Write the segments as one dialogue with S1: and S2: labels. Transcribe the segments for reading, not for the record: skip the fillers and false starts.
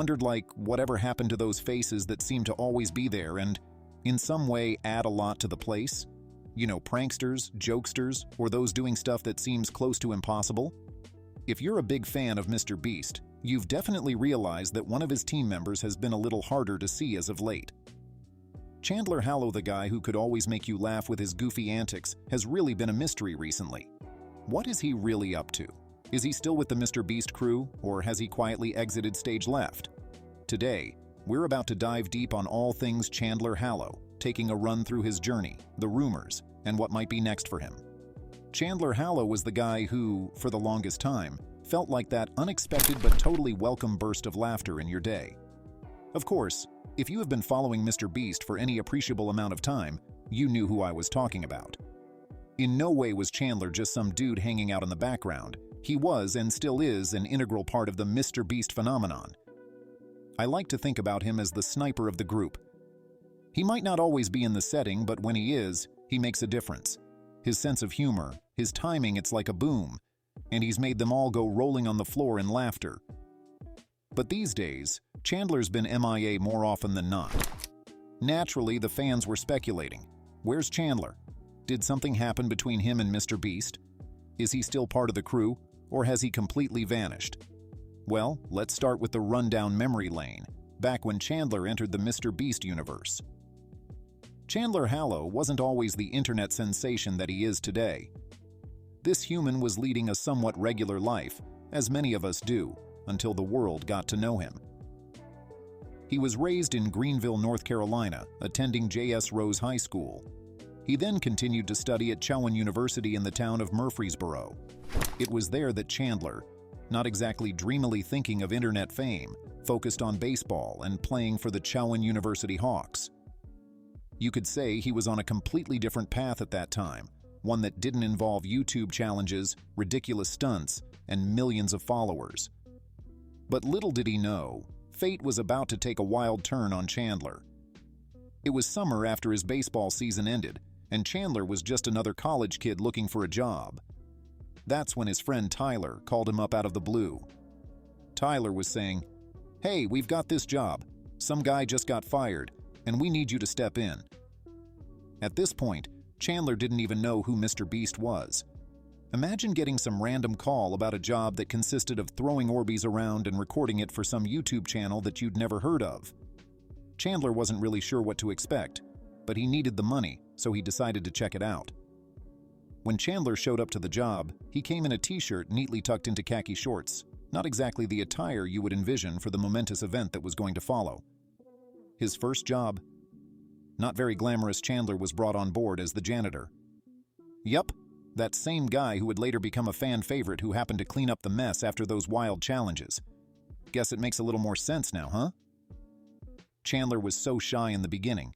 S1: wondered, like, whatever happened to those faces that seem to always be there and, in some way, add a lot to the place? You know, pranksters, jokesters, or those doing stuff that seems close to impossible? If you're a big fan of MrBeast, you've definitely realized that one of his team members has been a little harder to see as of late. Chandler, the guy who could always make you laugh with his goofy antics, has really been a mystery recently. What is he really up to? Is he still with the MrBeast crew, or has he quietly exited stage left? Today, we're about to dive deep on all things Chandler, taking a run through his journey, the rumors, and what might be next for him. Chandler was the guy who, for the longest time, felt like that unexpected but totally welcome burst of laughter in your day. Of course, if you have been following MrBeast for any appreciable amount of time, you knew who I was talking about. In no way was Chandler just some dude hanging out in the background. He was, and still is, an integral part of the MrBeast phenomenon. I like to think about him as the sniper of the group. He might not always be in the setting, but when he is, he makes a difference. His sense of humor, his timing, it's like a boom, and he's made them all go rolling on the floor in laughter. But these days, Chandler's been MIA more often than not. Naturally, the fans were speculating. Where's Chandler? Did something happen between him and MrBeast? Is he still part of the crew, or has he completely vanished? Well, let's start with the rundown memory lane, back when Chandler entered the MrBeast universe. Chandler wasn't always the internet sensation that he is today. This human was leading a somewhat regular life, as many of us do, until the world got to know him. He was raised in Greenville, North Carolina, attending J.S. Rose High School. He then continued to study at Chowan University in the town of Murfreesboro. It was there that Chandler, not exactly dreamily thinking of internet fame, focused on baseball and playing for the Chowan University Hawks. You could say he was on a completely different path at that time, one that didn't involve YouTube challenges, ridiculous stunts, and millions of followers. But little did he know, fate was about to take a wild turn on Chandler. It was summer after his baseball season ended, and Chandler was just another college kid looking for a job. That's when his friend Tyler called him up out of the blue. Tyler was saying, "Hey, we've got this job. Some guy just got fired, and we need you to step in." At this point, Chandler didn't even know who MrBeast was. Imagine getting some random call about a job that consisted of throwing Orbeez around and recording it for some YouTube channel that you'd never heard of. Chandler wasn't really sure what to expect, but he needed the money, so he decided to check it out. When Chandler showed up to the job, he came in a t-shirt neatly tucked into khaki shorts, not exactly the attire you would envision for the momentous event that was going to follow. His first job? Not very glamorous. Chandler was brought on board as the janitor. Yup, that same guy who would later become a fan favorite who happened to clean up the mess after those wild challenges. Guess it makes a little more sense now, huh? Chandler was so shy in the beginning.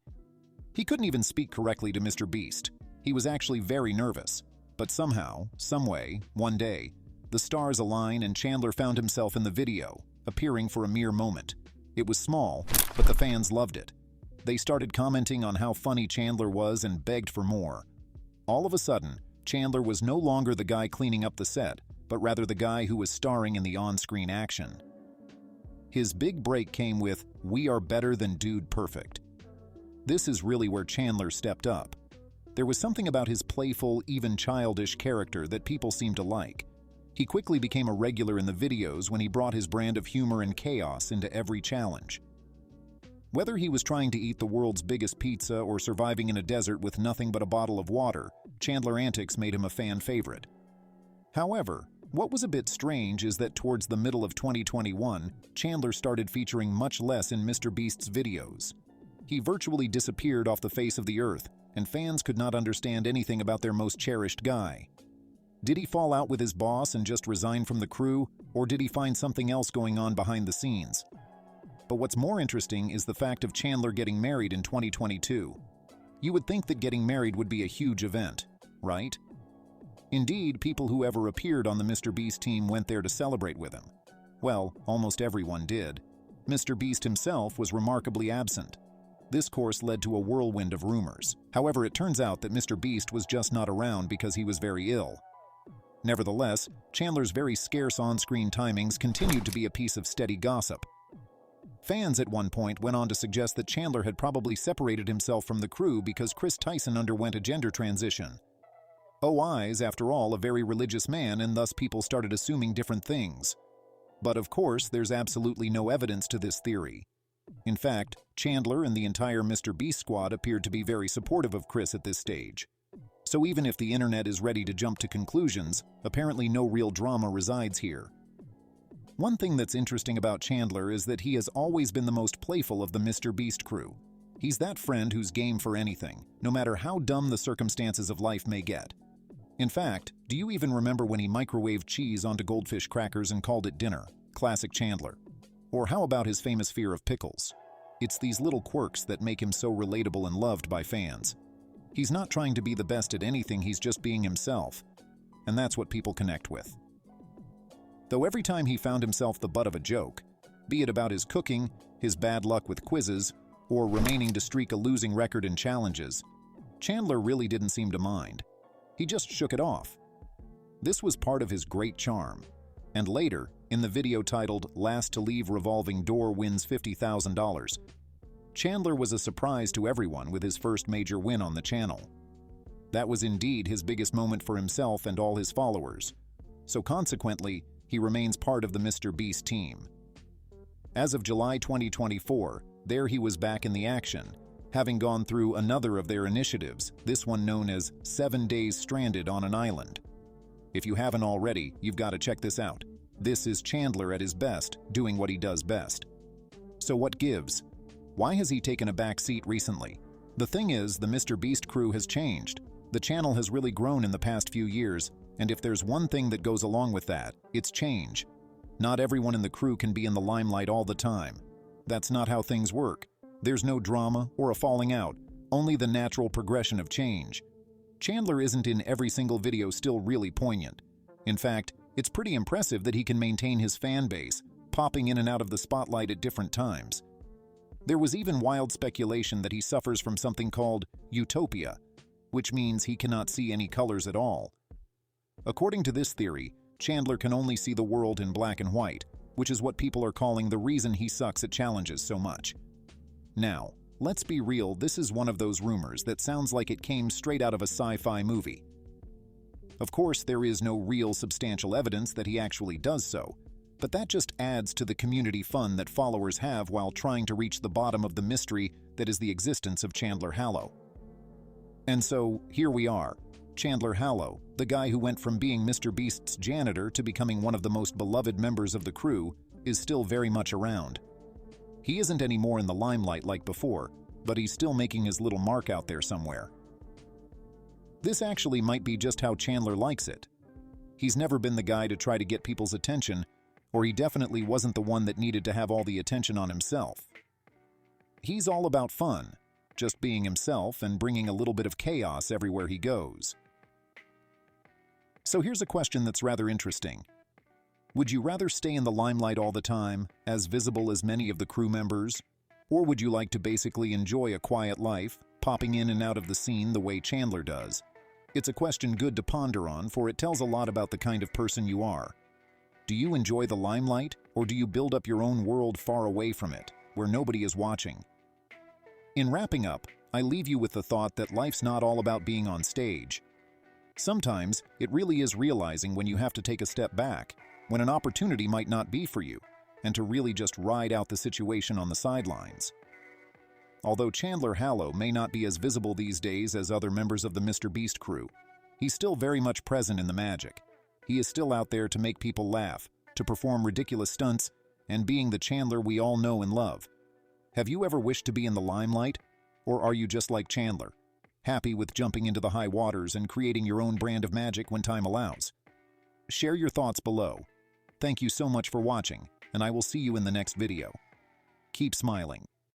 S1: He couldn't even speak correctly to MrBeast. He was actually very nervous. But somehow, someway, one day, the stars align and Chandler found himself in the video, appearing for a mere moment. It was small, but the fans loved it. They started commenting on how funny Chandler was and begged for more. All of a sudden, Chandler was no longer the guy cleaning up the set, but rather the guy who was starring in the on-screen action. His big break came with "We Are Better Than Dude Perfect." This is really where Chandler stepped up. There was something about his playful, even childish character that people seemed to like. He quickly became a regular in the videos when he brought his brand of humor and chaos into every challenge. Whether he was trying to eat the world's biggest pizza or surviving in a desert with nothing but a bottle of water, Chandler antics made him a fan favorite. However, what was a bit strange is that towards the middle of 2021, Chandler started featuring much less in MrBeast's videos. He virtually disappeared off the face of the earth, and fans could not understand anything about their most cherished guy. Did he fall out with his boss and just resign from the crew, or did he find something else going on behind the scenes? But what's more interesting is the fact of Chandler getting married in 2022. You would think that getting married would be a huge event, right? Indeed, people who ever appeared on the MrBeast team went there to celebrate with him. Well, almost everyone did. MrBeast himself was remarkably absent. This course led to a whirlwind of rumors. However, it turns out that MrBeast was just not around because he was very ill. Nevertheless, Chandler's very scarce on-screen timings continued to be a piece of steady gossip. Fans at one point went on to suggest that Chandler had probably separated himself from the crew because Chris Tyson underwent a gender transition. OI is, after all, a very religious man, and thus people started assuming different things. But of course, there's absolutely no evidence to this theory. In fact, Chandler and the entire MrBeast squad appeared to be very supportive of Chris at this stage. So even if the internet is ready to jump to conclusions, apparently no real drama resides here. One thing that's interesting about Chandler is that he has always been the most playful of the MrBeast crew. He's that friend who's game for anything, no matter how dumb the circumstances of life may get. In fact, do you even remember when he microwaved cheese onto goldfish crackers and called it dinner? Classic Chandler. Or how about his famous fear of pickles? It's these little quirks that make him so relatable and loved by fans. He's not trying to be the best at anything, he's just being himself. And that's what people connect with. Though every time he found himself the butt of a joke, be it about his cooking, his bad luck with quizzes, or remaining to streak a losing record in challenges, Chandler really didn't seem to mind. He just shook it off. This was part of his great charm. And later, in the video titled "Last to Leave Revolving Door Wins $50,000, Chandler was a surprise to everyone with his first major win on the channel. That was indeed his biggest moment for himself and all his followers. So consequently, he remains part of the MrBeast team. As of July 2024, there he was back in the action, having gone through another of their initiatives, this one known as 7 Days Stranded on an Island. If you haven't already, you've got to check this out. This is Chandler at his best, doing what he does best. So what gives? Why has he taken a back seat recently? The thing is, the MrBeast crew has changed. The channel has really grown in the past few years, and if there's one thing that goes along with that, it's change. Not everyone in the crew can be in the limelight all the time. That's not how things work. There's no drama or a falling out, only the natural progression of change. Chandler isn't in every single video still really poignant. In fact, it's pretty impressive that he can maintain his fan base, popping in and out of the spotlight at different times. There was even wild speculation that he suffers from something called utopia, which means he cannot see any colors at all. According to this theory, Chandler can only see the world in black and white, which is what people are calling the reason he sucks at challenges so much. Now, let's be real, this is one of those rumors that sounds like it came straight out of a sci-fi movie. Of course, there is no real substantial evidence that he actually does so, but that just adds to the community fun that followers have while trying to reach the bottom of the mystery that is the existence of Chandler Hallow. And so, here we are. Chandler Hallow, the guy who went from being MrBeast's janitor to becoming one of the most beloved members of the crew, is still very much around. He isn't anymore in the limelight like before, but he's still making his little mark out there somewhere. This actually might be just how Chandler likes it. He's never been the guy to try to get people's attention, or he definitely wasn't the one that needed to have all the attention on himself. He's all about fun, just being himself and bringing a little bit of chaos everywhere he goes. So here's a question that's rather interesting. Would you rather stay in the limelight all the time, as visible as many of the crew members? Or would you like to basically enjoy a quiet life, popping in and out of the scene the way Chandler does? It's a question good to ponder on, for it tells a lot about the kind of person you are. Do you enjoy the limelight, or do you build up your own world far away from it, where nobody is watching? In wrapping up, I leave you with the thought that life's not all about being on stage. Sometimes, it really is realizing when you have to take a step back, when an opportunity might not be for you, and to really just ride out the situation on the sidelines. Although Chandler Hallow may not be as visible these days as other members of the MrBeast crew, he's still very much present in the magic. He is still out there to make people laugh, to perform ridiculous stunts, and being the Chandler we all know and love. Have you ever wished to be in the limelight? Or are you just like Chandler, happy with jumping into the high waters and creating your own brand of magic when time allows? Share your thoughts below. Thank you so much for watching, and I will see you in the next video. Keep smiling.